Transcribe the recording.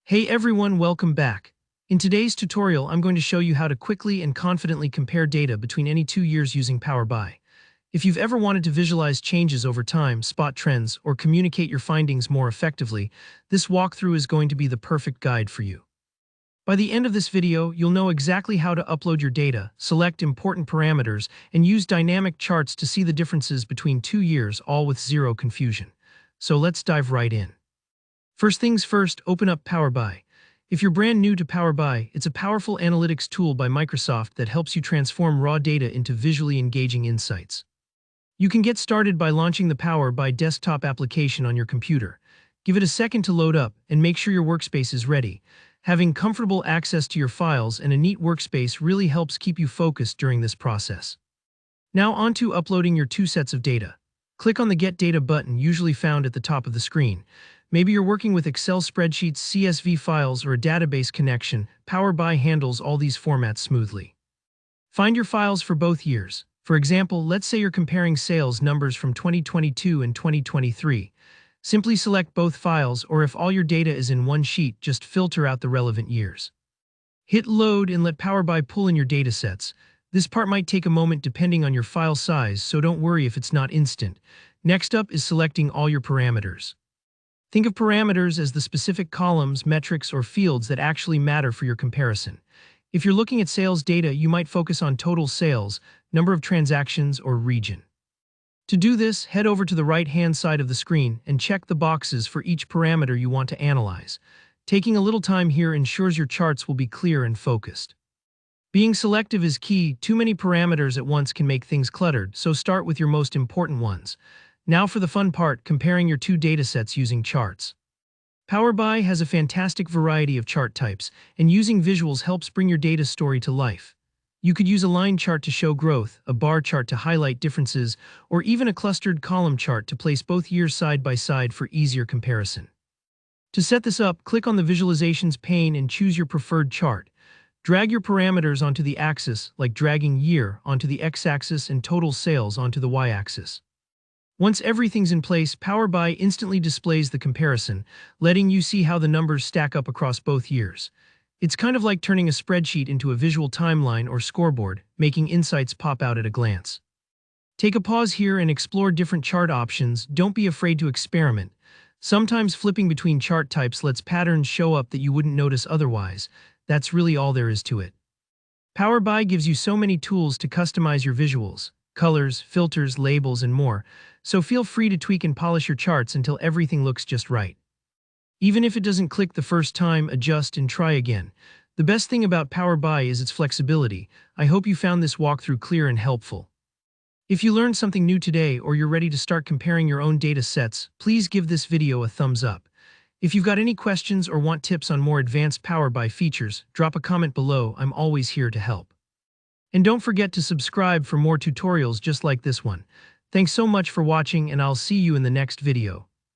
Hey everyone, welcome back. In today's tutorial, I'm going to show you how to quickly and confidently compare data between any 2 years using Power BI. If you've ever wanted to visualize changes over time, spot trends, or communicate your findings more effectively, this walkthrough is going to be the perfect guide for you. By the end of this video, you'll know exactly how to upload your data, select important parameters, and use dynamic charts to see the differences between 2 years, all with zero confusion. So let's dive right in. First things first, open up Power BI. If you're brand new to Power BI, it's a powerful analytics tool by Microsoft that helps you transform raw data into visually engaging insights. You can get started by launching the Power BI desktop application on your computer. Give it a second to load up and make sure your workspace is ready. Having comfortable access to your files and a neat workspace really helps keep you focused during this process. Now on to uploading your 2 sets of data. Click on the Get Data button, usually found at the top of the screen. Maybe you're working with Excel spreadsheets, CSV files, or a database connection. Power BI handles all these formats smoothly. Find your files for both years. For example, let's say you're comparing sales numbers from 2022 and 2023. Simply select both files, or if all your data is in one sheet, just filter out the relevant years. Hit Load and let Power BI pull in your datasets. This part might take a moment depending on your file size, so don't worry if it's not instant. Next up is selecting all your parameters. Think of parameters as the specific columns, metrics, or fields that actually matter for your comparison. If you're looking at sales data, you might focus on total sales, number of transactions, or region. To do this, head over to the right-hand side of the screen and check the boxes for each parameter you want to analyze. Taking a little time here ensures your charts will be clear and focused. Being selective is key. Too many parameters at once can make things cluttered, so start with your most important ones. Now for the fun part, comparing your 2 datasets using charts. Power BI has a fantastic variety of chart types, and using visuals helps bring your data story to life. You could use a line chart to show growth, a bar chart to highlight differences, or even a clustered column chart to place both years side by side for easier comparison. To set this up, click on the Visualizations pane and choose your preferred chart. Drag your parameters onto the axis, like dragging year onto the x-axis and total sales onto the y-axis. Once everything's in place, Power BI instantly displays the comparison, letting you see how the numbers stack up across both years. It's kind of like turning a spreadsheet into a visual timeline or scoreboard, making insights pop out at a glance. Take a pause here and explore different chart options. Don't be afraid to experiment. Sometimes flipping between chart types lets patterns show up that you wouldn't notice otherwise. That's really all there is to it. Power BI gives you so many tools to customize your visuals, colors, filters, labels, and more, so feel free to tweak and polish your charts until everything looks just right. Even if it doesn't click the first time, adjust and try again. The best thing about Power BI is its flexibility. I hope you found this walkthrough clear and helpful. If you learned something new today or you're ready to start comparing your own data sets, please give this video a thumbs up. If you've got any questions or want tips on more advanced Power BI features, drop a comment below. I'm always here to help. And don't forget to subscribe for more tutorials just like this one. Thanks so much for watching, and I'll see you in the next video.